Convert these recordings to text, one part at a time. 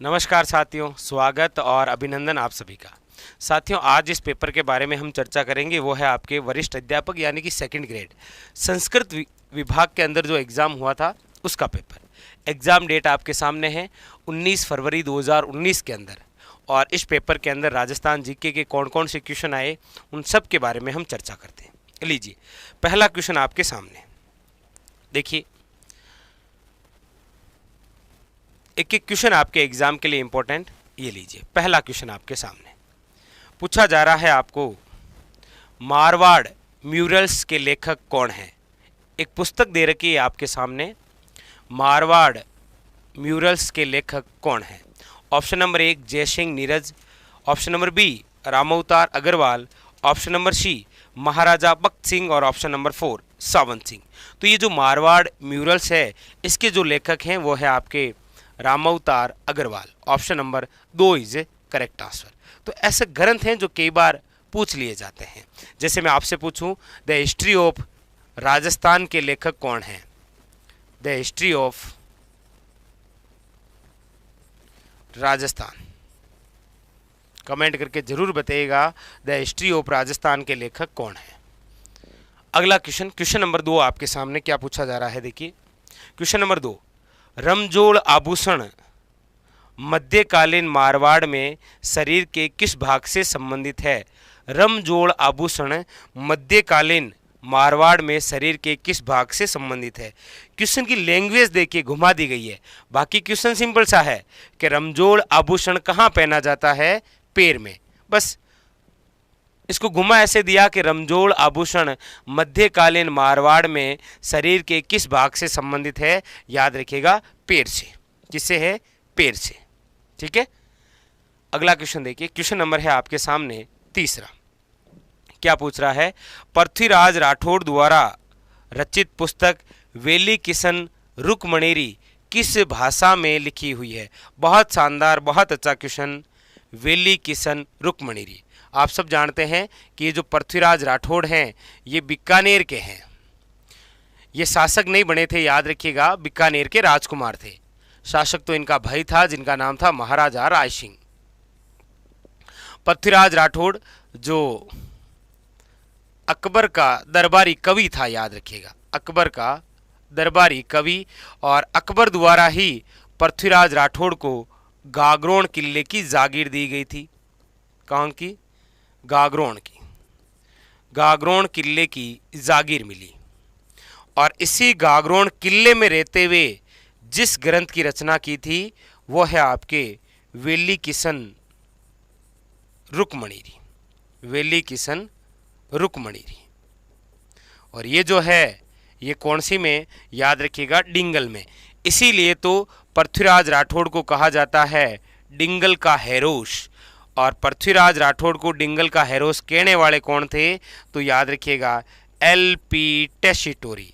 नमस्कार साथियों, स्वागत और अभिनंदन आप सभी का। साथियों, आज इस पेपर के बारे में हम चर्चा करेंगे वो है आपके वरिष्ठ अध्यापक यानी कि सेकंड ग्रेड संस्कृत विभाग के अंदर जो एग्ज़ाम हुआ था उसका पेपर। एग्ज़ाम डेट आपके सामने है 19 फरवरी 2019 के अंदर, और इस पेपर के अंदर राजस्थान जीके के कौन कौन से क्वेश्चन आए उन सब के बारे में हम चर्चा करते हैं। लीजिए, पहला क्वेश्चन आपके सामने देखिए। एक एक क्वेश्चन आपके एग्जाम के लिए इंपॉर्टेंट। ये लीजिए, पहला क्वेश्चन आपके सामने पूछा जा रहा है आपको, मारवाड़ म्यूरल्स के लेखक कौन है। एक पुस्तक दे रखी है आपके सामने, मारवाड़ म्यूरल्स के लेखक कौन है। Option number 1 Jaisingh Neeraj, option number B Ramavtar Agarwal, option number C Maharaja Bhakt Singh, और ऑप्शन नंबर 4 सावंत सिंह। तो ये जो मारवाड़ म्यूरल्स है इसके जो लेखक हैं वो है आपके Ramavtar Agarwal. Option number 2 is correct answer. तो ऐसे ग्रंथ हैं जो कई बार पूछ लिए जाते हैं। जैसे मैं आपसे पूछूं, द हिस्ट्री ऑफ राजस्थान के लेखक कौन हैं। The history of Rajasthan, comment करके जरूर बताइएगा द हिस्ट्री ऑफ राजस्थान के लेखक कौन है। अगला क्वेश्चन, क्वेश्चन नंबर 2 आपके सामने क्या पूछा जा रहा है। देखिए क्वेश्चन नंबर 2, रमजोड़ आभूषण मध्यकालीन मारवाड़ में शरीर के किस भाग से संबंधित है। रमजोड़ आभूषण मध्यकालीन मारवाड़ में शरीर के किस भाग से संबंधित है। क्वेश्चन की लैंग्वेज देखिए घुमा दी गई है। बाकी क्वेश्चन सिंपल सा है कि रमजोड़ आभूषण कहाँ पहना जाता है, पैर में। बस इसको घुमा ऐसे दिया कि रमजोड़ आभूषण मध्यकालीन मारवाड़ में शरीर के किस भाग से संबंधित है। याद रखिएगा पैर से। किससे है, पैर से। ठीक है। अगला क्वेश्चन देखिए, क्वेश्चन नंबर है आपके सामने तीसरा। क्या पूछ रहा है, पृथ्वीराज राठौड़ द्वारा रचित पुस्तक वेली किशन रुक्मणीरी किस भाषा में लिखी हुई है। बहुत शानदार, बहुत अच्छा क्वेश्चन। वेली किशन रुक्मणीरी, आप सब जानते हैं कि ये जो पृथ्वीराज राठौड़ हैं ये बीकानेर के हैं। ये शासक नहीं बने थे, याद रखिएगा, बीकानेर के राजकुमार थे। शासक तो इनका भाई था जिनका नाम था महाराजा राय सिंह। पृथ्वीराज राठौड़ जो अकबर का दरबारी कवि था, याद रखिएगा, अकबर का दरबारी कवि। और अकबर द्वारा ही पृथ्वीराज राठौड़ को गागरोन किले की जागीर दी गई थी। कहाँ की, गागरोन की, गागरोन किले की जागीर मिली। और इसी गागरोन किले में रहते हुए जिस ग्रंथ की रचना की थी वो है आपके वेली किशन रुक्मणीरी। वेली किशन रुक्मणीरी। और ये जो है ये कौन सी में, याद रखिएगा, डिंगल में। इसीलिए तो पृथ्वीराज राठौड़ को कहा जाता है डिंगल का हेरोस। और पृथ्वीराज राठौड़ को डिंगल का हेरोस कहने वाले कौन थे, तो याद रखिएगा एल.पी. टेसीटोरी।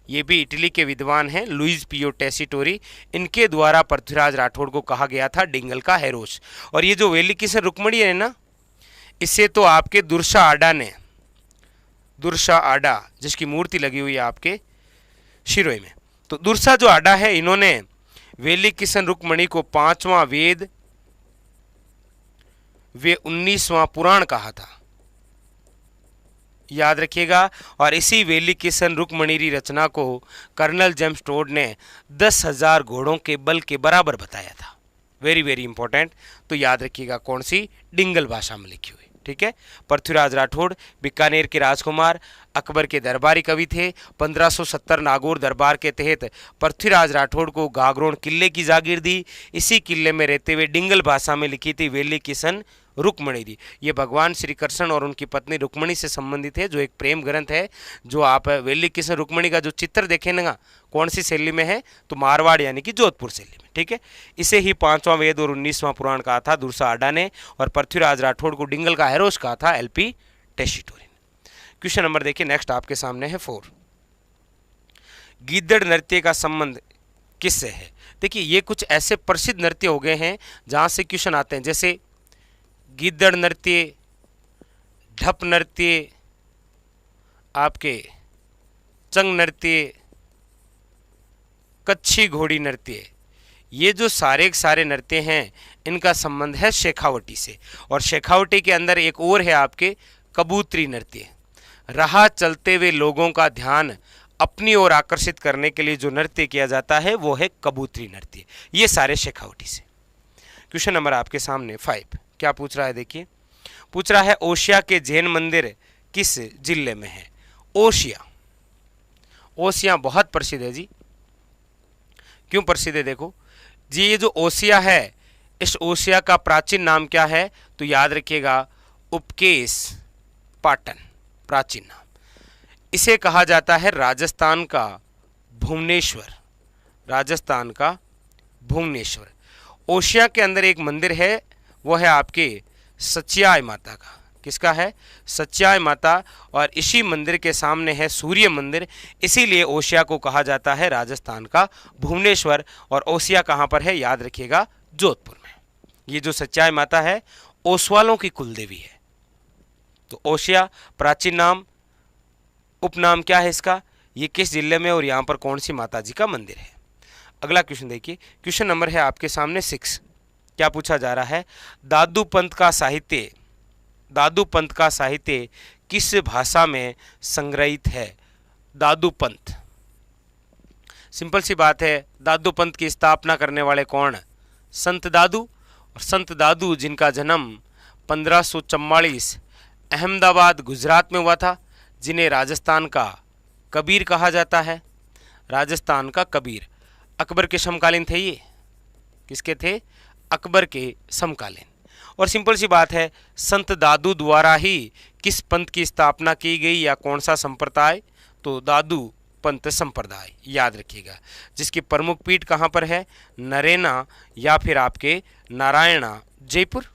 ये भी इटली के विद्वान हैं, लुइस पियो टेसीटोरी। इनके द्वारा पृथ्वीराज राठौड़ को कहा गया था डिंगल का हेरोस। और ये जो वेली किशन रुक्मणी है ना, इससे तो आपके दुर्सा आडा ने, दुर्सा आडा जिसकी मूर्ति लगी हुई है आपके शिरोई में, तो दुर्सा जो आडा है इन्होंने वेली किशन रुक्मणी को 5वां वेद वे 19वां पुराण कहा था, याद रखिएगा। और इसी वेली किशन रुक्मणीरी रचना को कर्नल जेम्स टोड ने 10,000 घोड़ों के बल के बराबर बताया था। Very very important. तो याद रखिएगा कौन सी, डिंगल भाषा में लिखी हुई। ठीक है। पृथ्वीराज राठौड़ बीकानेर के राजकुमार, अकबर के दरबारी कवि थे। 1570 नागौर दरबार के तहत पृथ्वीराज राठौड़ को गागरोन किले की जागीर दी। इसी किले में रहते हुए डिंगल भाषा में लिखी थी वेली किशन रुक्मणीरी। ये भगवान श्री कृष्ण और उनकी पत्नी रुक्मणी से संबंधित है, जो एक प्रेम ग्रंथ है। जो आप वेली किशन रुक्मणी का जो चित्र देखें ना, कौन सी शैली में है, तो मारवाड़ यानी कि जोधपुर शैली में। ठीक है। इसे ही 5वां वेद और 19वां पुराण कहा था दुर्सा आडा ने, और पृथ्वीराज राठौड़ को डिंगल का हेरोस कहा था एल.पी. टेसीटोरी ने। क्वेश्चन नंबर देखिए, नेक्स्ट आपके सामने है 4। गीदड़ नृत्य का संबंध किससे है। देखिए ये कुछ ऐसे प्रसिद्ध नृत्य हो गए हैं जहां से क्वेश्चन आते हैं, जैसे गीदड़ नृत्य, ढप नृत्य, आपके चंग नृत्य, कच्छी घोड़ी नृत्य, ये जो सारे के सारे नृत्य हैं इनका संबंध है शेखावटी से, और शेखावटी के अंदर एक और है आपके कबूतरी नृत्य। राह चलते हुए लोगों का ध्यान अपनी ओर आकर्षित करने के लिए जो नृत्य किया जाता है वो है कबूतरी नृत्य। ये सारे शेखावटी से। क्वेश्चन नंबर आपके सामने 5 क्या पूछ रहा है देखिए, पूछ रहा है ओशिया के जैन मंदिर किस जिले में है। ओशिया, ओसिया बहुत प्रसिद्ध है जी। क्यों प्रसिद्ध है देखो जी, ये जो ओसिया है इस ओसिया का प्राचीन नाम क्या है, तो याद रखिएगा उपकेश पाटन, प्राचीन नाम। इसे कहा जाता है राजस्थान का भुवनेश्वर, राजस्थान का भुवनेश्वर। ओशिया के अंदर एक मंदिर है, वो है आपके सच्याय माता का। किसका है? सच्याय माता। और इसी मंदिर के सामने है सूर्य मंदिर, इसीलिए ओशिया को कहा जाता है राजस्थान का भुवनेश्वर। और ओसिया कहाँ पर है, याद रखिएगा जोधपुर में। ये जो सच्याय माता है ओसवालों की कुलदेवी है। तो ओशिया प्राचीन नाम, उपनाम क्या है इसका, ये किस जिले में और यहाँ पर कौन सी माता जी का मंदिर है। अगला क्वेश्चन देखिए, क्वेश्चन नंबर है आपके सामने 6। क्या पूछा जा रहा है, दादू पंथ का साहित्य, दादू पंथ का साहित्य किस भाषा में संग्रहित है। दादू पंथ, सिंपल सी बात है, दादू पंथ की स्थापना करने वाले कौन, संत दादू। और संत दादू जिनका जन्म 1544 अहमदाबाद गुजरात में हुआ था, जिन्हें राजस्थान का कबीर कहा जाता है। राजस्थान का कबीर, अकबर के समकालीन थे ये। किसके थे? अकबर के समकालीन। और सिंपल सी बात है, संत दादू द्वारा ही किस पंथ की स्थापना की गई या कौन सा संप्रदाय, तो दादू पंथ संप्रदाय, याद रखिएगा। जिसकी प्रमुख पीठ कहाँ पर है, नरेना या फिर आपके नारायणा जयपुर,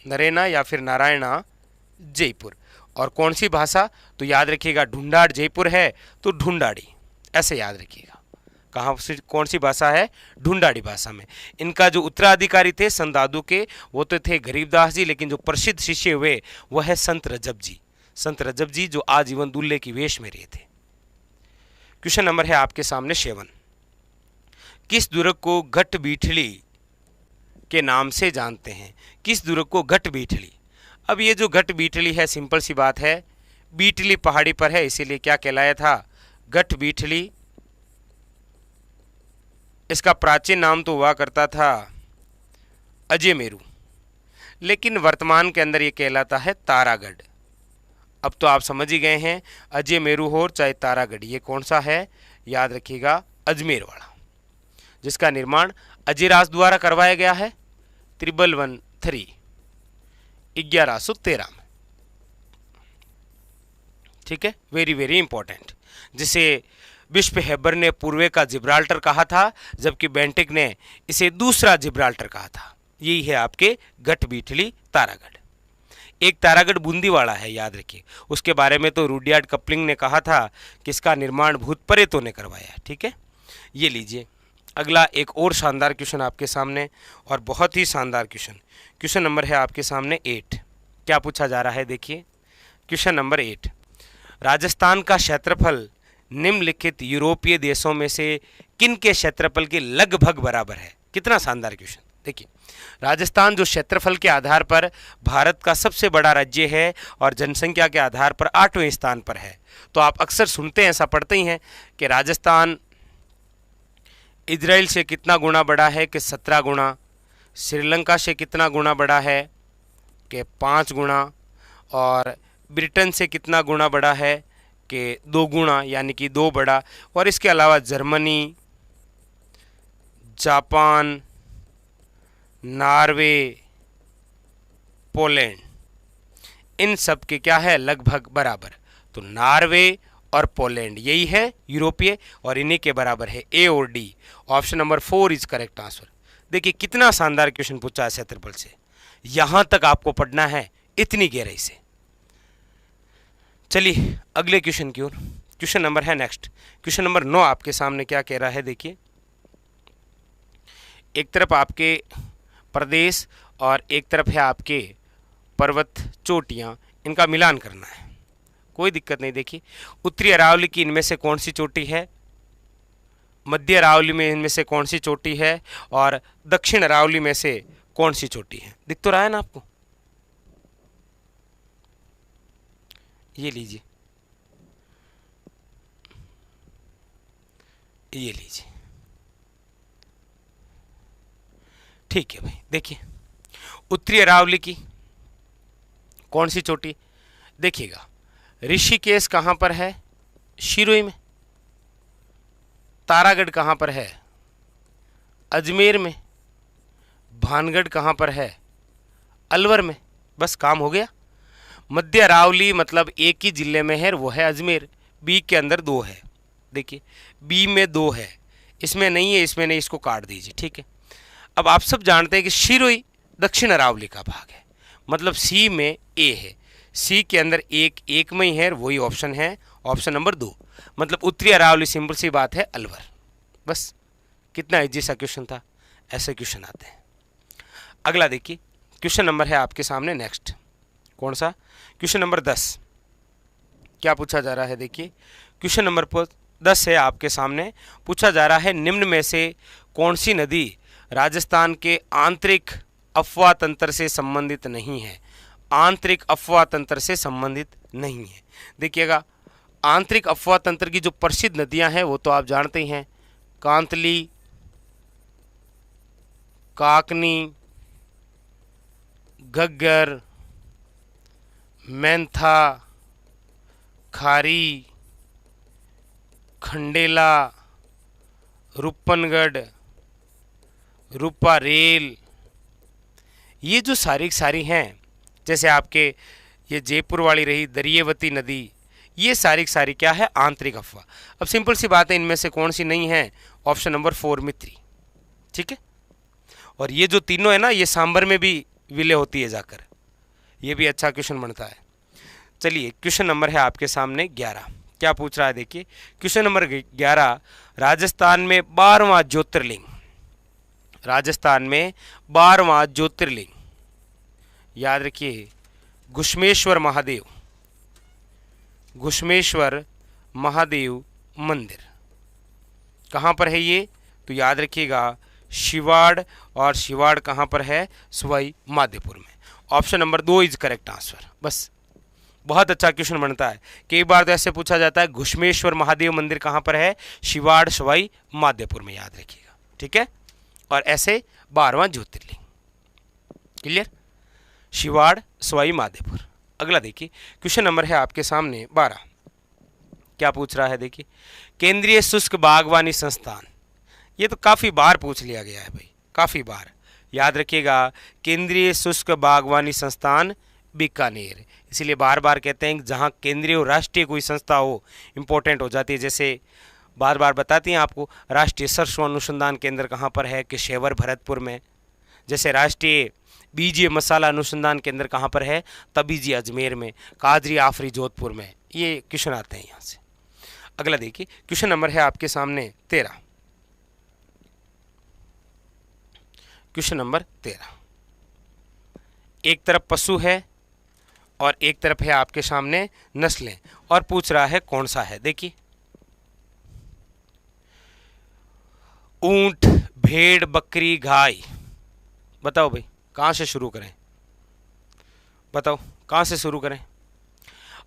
नरेना या फिर नारायणा जयपुर। और कौन सी भाषा, तो याद रखिएगा ढूंढाड़ जयपुर है तो ढूंढाड़ी, ऐसे याद रखिएगा। कहाँ से कौन सी भाषा है, ढूंढाड़ी भाषा में। इनका जो उत्तराधिकारी थे संत दादू के, वो तो थे गरीबदास जी, लेकिन जो प्रसिद्ध शिष्य हुए वो है संत रजब जी। संत रजब जी जो आजीवन दूल्हे की वेश में रहे थे। क्वेश्चन नंबर है आपके सामने 7। किस दुर्ग को घट बीठली के नाम से जानते हैं। किस दुर्ग को घट बीठली। अब ये जो घट बीठली है, सिंपल सी बात है, बीठली पहाड़ी पर है, इसीलिए क्या कहलाया था, घट बीठली। इसका प्राचीन नाम तो हुआ करता था अजयमेरू, लेकिन वर्तमान के अंदर ये कहलाता है तारागढ़। अब तो आप समझ ही गए हैं, अजयमेरू हो चाहे तारागढ़, ये कौन सा है, याद रखिएगा अजमेर वाला, जिसका निर्माण अजयराज द्वारा करवाया गया है 1113 1113 में। ठीक है, वेरी वेरी इंपॉर्टेंट। जिसे बिशप हेबर ने पूर्वे का जिब्राल्टर कहा था, जबकि बेंटिक ने इसे दूसरा जिब्राल्टर कहा था। यही है आपके घट बीठली तारागढ़। एक तारागढ़ बूंदी वाला है, याद रखिए। उसके बारे में तो रुडयार्ड कपलिंग ने कहा था कि इसका निर्माण भूत प्रेतों ने करवाया है। ठीक है, ये लीजिए। अगला एक और शानदार क्वेश्चन आपके सामने, और बहुत ही शानदार क्वेश्चन। क्वेश्चन नंबर है आपके सामने 8। क्या पूछा जा रहा है देखिए, क्वेश्चन नंबर 8। राजस्थान का क्षेत्रफल निम्नलिखित यूरोपीय देशों में से किन के क्षेत्रफल के लगभग बराबर है। कितना शानदार क्वेश्चन। देखिए, राजस्थान जो क्षेत्रफल के आधार पर भारत का सबसे बड़ा राज्य है और जनसंख्या के आधार पर 8वें स्थान पर है। तो आप अक्सर सुनते हैं, ऐसा पढ़ते ही हैं कि राजस्थान इजराइल से कितना गुना बड़ा है, कि 17 गुना, श्रीलंका से कितना गुना बड़ा है, कि 5 गुना, और ब्रिटेन से कितना गुना बड़ा है, कि 2 गुना, यानी कि 2 बड़ा। और इसके अलावा जर्मनी, जापान, नॉर्वे, पोलैंड, इन सब के क्या है, लगभग बराबर। तो नॉर्वे और पोलैंड यही है यूरोपीय, और इन्हीं के बराबर है ए और D. Option number 4 is correct answer. देखिए कितना शानदार क्वेश्चन पूछा है क्षेत्रफल से, यहां तक आपको पढ़ना है इतनी गहराई से। चलिए अगले क्वेश्चन की ओर। क्वेश्चन नंबर है नेक्स्ट, क्वेश्चन नंबर 9 आपके सामने क्या कह रहा है देखिए। एक तरफ आपके प्रदेश और एक तरफ है आपके पर्वत चोटियां, इनका मिलान करना है, कोई दिक्कत नहीं। देखिए, उत्तरी अरावली की इनमें से कौन सी चोटी है, मध्य अरावली में इनमें से कौन सी चोटी है और दक्षिण अरावली में से कौन सी चोटी है? दिख तो रहा है ना आपको? ये लीजिए, ये लीजिए, ठीक है भाई। देखिए उत्तरी अरावली की कौन सी चोटी? देखिएगा, ऋषिकेश कहाँ पर है? शिरोई में। तारागढ़ कहाँ पर है? अजमेर में। भानगढ़ कहाँ पर है? अलवर में। बस काम हो गया। मध्य अरावली मतलब एक ही जिले में है, वो है अजमेर। बी के अंदर 2 है, देखिए बी में 2 है, इसमें नहीं है, इसमें नहीं, इसको काट दीजिए, ठीक है। अब आप सब जानते हैं कि शिरोई दक्षिण अरावली का भाग है, मतलब सी में ए है, सी के अंदर एक में ही है, वही ऑप्शन है, ऑप्शन नंबर 2, मतलब उत्तरी अरावली। सिंपल सी बात है, अलवर। बस कितना इजी सा क्वेश्चन था, ऐसे क्वेश्चन आते हैं। अगला देखिए, क्वेश्चन नंबर है आपके सामने नेक्स्ट, कौन सा? Question number 10। क्या पूछा जा रहा है? देखिए क्वेश्चन नंबर 10 है आपके सामने, पूछा जा रहा है निम्न में से कौन सी नदी राजस्थान के आंतरिक अफवाह तंत्र से संबंधित नहीं है? आंतरिक अफवाह तंत्र से संबंधित नहीं है। देखिएगा, आंतरिक अफवाह तंत्र की जो प्रसिद्ध नदियां हैं वो तो आप जानते ही हैं, कांतली, काकनी, घग्गर, मैंथा, खारी, खंडेला, रूपनगढ़, रूपा रेल, ये जो सारी हैं, जैसे आपके ये जयपुर वाली रही दरियावती नदी, ये सारी क्या है? आंतरिक अफवाह। अब सिंपल सी बात है, इनमें से कौन सी नहीं है? ऑप्शन नंबर 4 मित्री, ठीक है। और ये जो तीनों है ना, ये सांबर में भी विलय होती है जाकर, ये भी अच्छा क्वेश्चन बनता है। चलिए क्वेश्चन नंबर है आपके सामने 11। क्या पूछ रहा है? देखिए क्वेश्चन नंबर 11, राजस्थान में 12वां ज्योतिर्लिंग, राजस्थान में 12वां ज्योतिर्लिंग, याद रखिए, घुश्मेश्वर महादेव, घुश्मेश्वर महादेव मंदिर कहाँ पर है ये? तो याद रखिएगा, शिवाड़, और शिवाड़ कहाँ पर है? सवाई माधोपुर में। Option number 2 is correct answer. बस बहुत अच्छा क्वेश्चन बनता है, कई बार तो ऐसे पूछा जाता है, घुश्मेश्वर महादेव मंदिर कहाँ पर है? शिवाड़, सवाई माधोपुर में, याद रखिएगा, ठीक है। और ऐसे 12वां ज्योतिर्लिंग, क्लियर? शिवाड़, सवाई माधोपुर। अगला देखिए, क्वेश्चन नंबर है आपके सामने 12। क्या पूछ रहा है? देखिए, केंद्रीय शुष्क बागवानी संस्थान, ये तो काफ़ी बार पूछ लिया गया है भाई, काफ़ी बार, याद रखिएगा, केंद्रीय शुष्क बागवानी संस्थान बीकानेर। इसीलिए बार बार कहते हैं कि जहाँ केंद्रीय और राष्ट्रीय कोई संस्था हो, इंपॉर्टेंट हो जाती है। जैसे बार बार बताती हैं आपको, राष्ट्रीय सरसों अनुसंधान केंद्र कहाँ पर है? केशेवर भरतपुर में। जैसे राष्ट्रीय बीजीय मसाला अनुसंधान केंद्र कहाँ पर है? तबीजी अजमेर में। कादरी आफरी जोधपुर में। ये क्वेश्चन आते हैं यहाँ से। अगला देखिए, क्वेश्चन नंबर है आपके सामने 13। क्वेश्चन नंबर 13, एक तरफ पशु है और एक तरफ है आपके सामने नस्लें, और पूछ रहा है कौन सा है? देखिए, ऊंट, भेड़, बकरी, गाय, बताओ भाई कहाँ से शुरू करें? बताओ कहाँ से शुरू करें?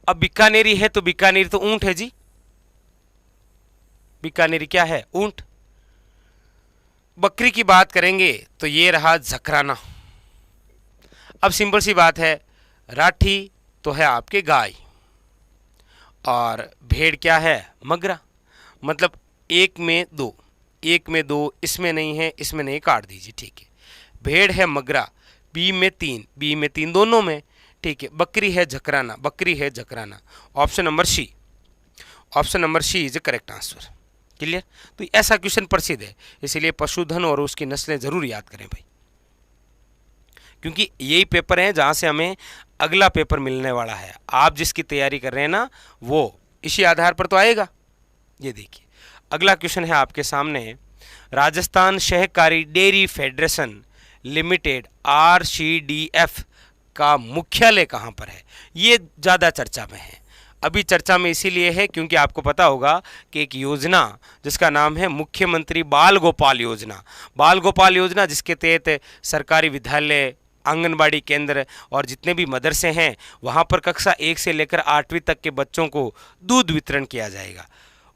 अब बीकानेरी है तो बीकानेरी तो ऊंट है जी, बीकानेरी क्या है? ऊंट। बकरी की बात करेंगे तो ये रहा झकराना। अब सिंपल सी बात है, राठी तो है आपके गाय, और भेड़ क्या है? मगरा। मतलब एक में दो, एक में दो, इसमें नहीं है, इसमें नहीं, काट दीजिए, ठीक है। भेड़ है मगरा, बी में 3, बी में 3 दोनों में, ठीक है। बकरी है झकराना, बकरी है झकराना। Option number C, option number C is correct answer. Clear? तो ऐसा क्वेश्चन प्रसिद्ध है, इसीलिए पशुधन और उसकी नस्लें जरूर याद करें भाई, क्योंकि यही पेपर है जहां से हमें अगला पेपर मिलने वाला है। आप जिसकी तैयारी कर रहे हैं ना, वो इसी आधार पर तो आएगा। ये देखिए, अगला क्वेश्चन है आपके सामने, राजस्थान सहकारी डेयरी फेडरेशन लिमिटेड RCDF का मुख्यालय कहाँ पर है? ये ज़्यादा चर्चा में है। अभी चर्चा में इसीलिए है क्योंकि आपको पता होगा कि एक योजना जिसका नाम है मुख्यमंत्री बाल गोपाल योजना, बाल गोपाल योजना जिसके तहत सरकारी विद्यालय, आंगनबाड़ी केंद्र और जितने भी मदरसे हैं वहाँ पर कक्षा 1 से लेकर 8वीं तक के बच्चों को दूध वितरण किया जाएगा।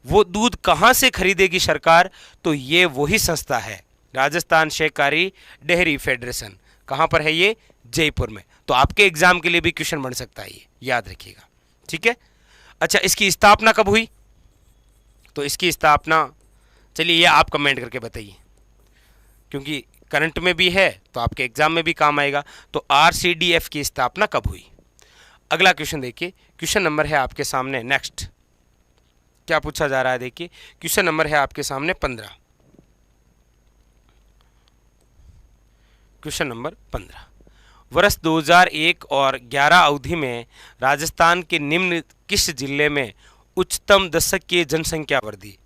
वो दूध कहाँ से खरीदेगी सरकार? तो ये वही संस्था है, राजस्थान सहकारी डेयरी फेडरेशन। कहाँ पर है ये? जयपुर में। तो आपके एग्जाम के लिए भी क्वेश्चन बन सकता है, ये याद रखिएगा, ठीक है। अच्छा, इसकी स्थापना कब हुई? तो इसकी स्थापना, चलिए ये आप कमेंट करके बताइए, क्योंकि करंट में भी है तो आपके एग्जाम में भी काम आएगा। तो RCDF की स्थापना कब हुई? अगला क्वेश्चन देखिए, क्वेश्चन नंबर है आपके सामने, नेक्स्ट क्या पूछा जा रहा है, देखिए क्वेश्चन नंबर है आपके सामने 15, क्वेश्चन नंबर 15। वर्ष 2001 और 11 अवधि में राजस्थान के निम्न किस जिले में उच्चतम दशकीय जनसंख्या वृद्धि,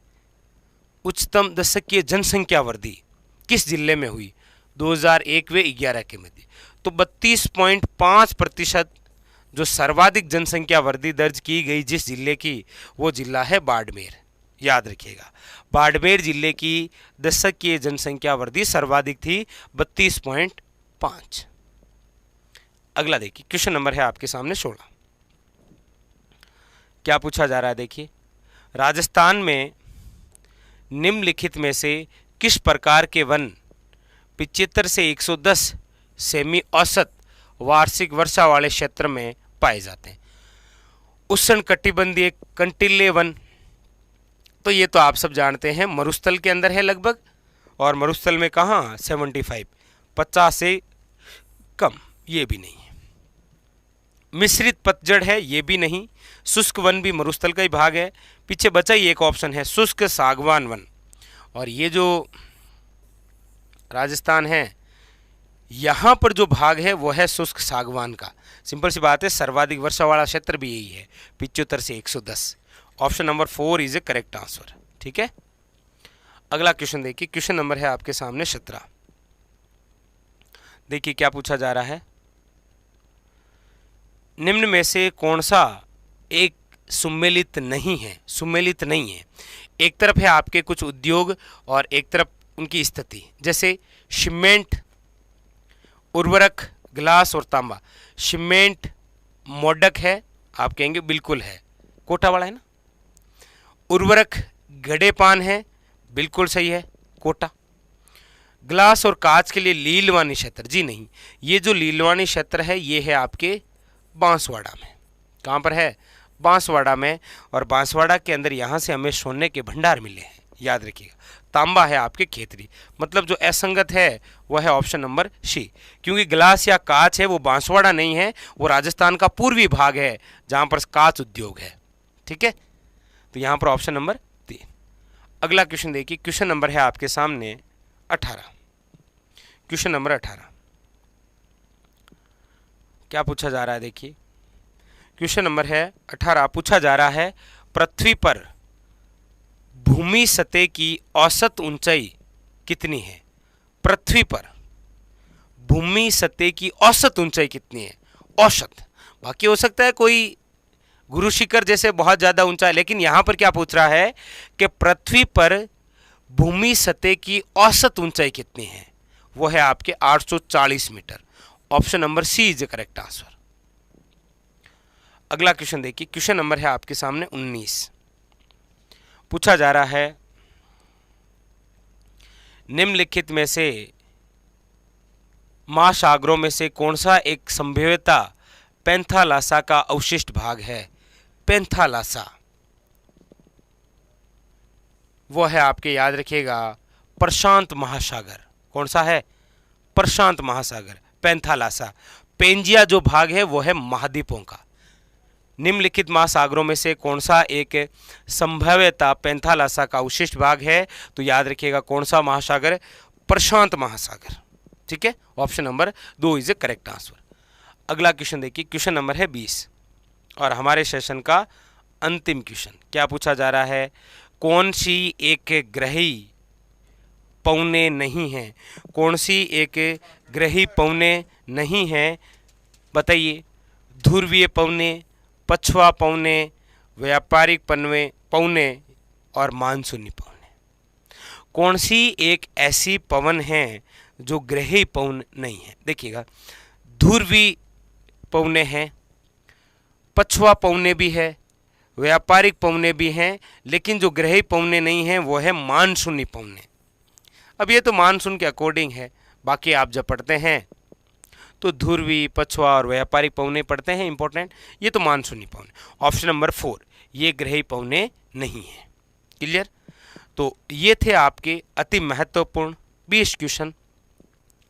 उच्चतम दशकीय जनसंख्या वृद्धि किस जिले में हुई 2001 व 11 के मध्य? तो 32.5% जो सर्वाधिक जनसंख्या वृद्धि दर्ज की गई जिस जिले की, वो जिला है बाड़मेर। याद रखिएगा, बाड़मेर जिले की दशकीय जनसंख्या वृद्धि सर्वाधिक थी 32.5। अगला देखिए, क्वेश्चन नंबर है आपके सामने 16। क्या पूछा जा रहा है, देखिए राजस्थान में निम्नलिखित में से किस प्रकार के वन 75 से 110 सेमी औसत वार्षिक वर्षा वाले क्षेत्र में पाए जाते हैं? उष्णकटिबंधीय कंटीले वन, तो ये तो आप सब जानते हैं, मरुस्थल के अंदर है लगभग, और मरुस्थल में कहाँ 75, 50 से कम, ये भी नहीं है। मिश्रित पतझड़ है, ये भी नहीं। शुष्क वन भी मरुस्थल का ही भाग है। पीछे बचा ही एक ऑप्शन है, शुष्क सागवान वन। और ये जो राजस्थान है, यहाँ पर जो भाग है वो है शुष्क सागवान का। सिंपल सी बात है, सर्वाधिक वर्षा वाला क्षेत्र भी यही है, 75 से 110। Option number 4 is A correct answer, ठीक है। अगला क्वेश्चन देखिए, क्वेश्चन नंबर है आपके सामने 17। देखिए क्या पूछा जा रहा है, निम्न में से कौन सा एक सुमेलित नहीं है? सुमेलित नहीं है, एक तरफ है आपके कुछ उद्योग और एक तरफ उनकी स्थिति, जैसे सीमेंट, उर्वरक, ग्लास और तांबा। सीमेंट मोडक है, आप कहेंगे बिल्कुल है, कोटा वाला है ना। उर्वरक गडेपान है, बिल्कुल सही है, कोटा। ग्लास और कांच के लिए लीलवानी क्षेत्र, जी नहीं, ये जो लीलवानी क्षेत्र है ये है आपके बांसवाड़ा में। कहाँ पर है? बांसवाड़ा में। और बांसवाड़ा के अंदर यहाँ से हमें सोने के भंडार मिले हैं, याद रखिएगा। तांबा है आपके खेतरी, मतलब जो असंगत है वह है ऑप्शन नंबर सी, क्योंकि ग्लास या कांच है वो बांसवाड़ा नहीं है, वो राजस्थान का पूर्वी भाग है जहाँ पर कांच उद्योग है, ठीक है। तो यहाँ पर ऑप्शन नंबर 3। अगला क्वेश्चन देखिए, क्वेश्चन नंबर है आपके सामने 18, क्वेश्चन नंबर 18। क्या पूछा जा रहा है, देखिए क्वेश्चन नंबर है 18। पूछा जा रहा है, पृथ्वी पर भूमि सतह की औसत ऊंचाई कितनी है? पृथ्वी पर भूमि सतह की औसत ऊंचाई कितनी है? औसत, बाकी हो सकता है कोई गुरु शिखर जैसे बहुत ज्यादा ऊंचा है, लेकिन यहां पर क्या पूछ रहा है कि पृथ्वी पर भूमि सतह की औसत ऊंचाई कितनी है? वो है आपके 840 metre. Option number C is the correct answer. अगला क्वेश्चन देखिए, क्वेश्चन नंबर है आपके सामने 19। पूछा जा रहा है, निम्नलिखित में से महासागरों में से कौन सा एक संभाव्यता पेंथालासा का अवशिष्ट भाग है? पेंथालासा वो है आपके, याद रखिएगा, प्रशांत महासागर। कौन सा है? प्रशांत महासागर, पेंथालासा। पेंजिया जो भाग है वो है महाद्वीपों का। निम्नलिखित महासागरों में से कौन सा एक संभाव्यता पेंथालासा का अवशिष्ट भाग है? तो याद रखिएगा कौन सा महासागर? प्रशांत महासागर, ठीक है। Option number 2 is A correct answer. अगला क्वेश्चन देखिए, क्वेश्चन नंबर है 20 और हमारे सेशन का अंतिम क्वेश्चन। क्या पूछा जा रहा है, कौन सी एक ग्रही पौने नहीं है? कौन सी एक ग्रही पौने नहीं है? बताइए। ध्रुवीय पौने, पछुआ पौने, व्यापारिक पौने और मानसूनी पौने। कौन सी एक ऐसी पवन है जो ग्रही पवन नहीं है? देखिएगा, ध्रुवी पौने हैं, पछुआ पौने भी है, व्यापारिक पौने भी हैं, लेकिन जो ग्रही पौने नहीं हैं वो है मानसूनी पौने। अब ये तो मानसून के अकॉर्डिंग है, बाकी आप जब पढ़ते हैं तो ध्रुवी, पछुआ और व्यापारिक पौने पढ़ते हैं, इंपॉर्टेंट। ये तो मानसूनी पौने। ऑप्शन नंबर 4, ये ग्रही पौने नहीं है। क्लियर? तो ये थे आपके अति महत्वपूर्ण 20 क्वेश्चन,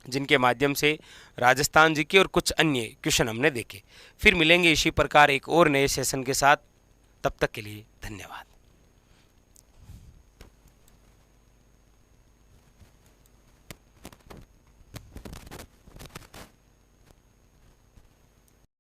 जिनके माध्यम से राजस्थान जीके और कुछ अन्य क्वेश्चन हमने देखे। फिर मिलेंगे इसी प्रकार एक और नए सेशन के साथ। तब तक के लिए धन्यवाद।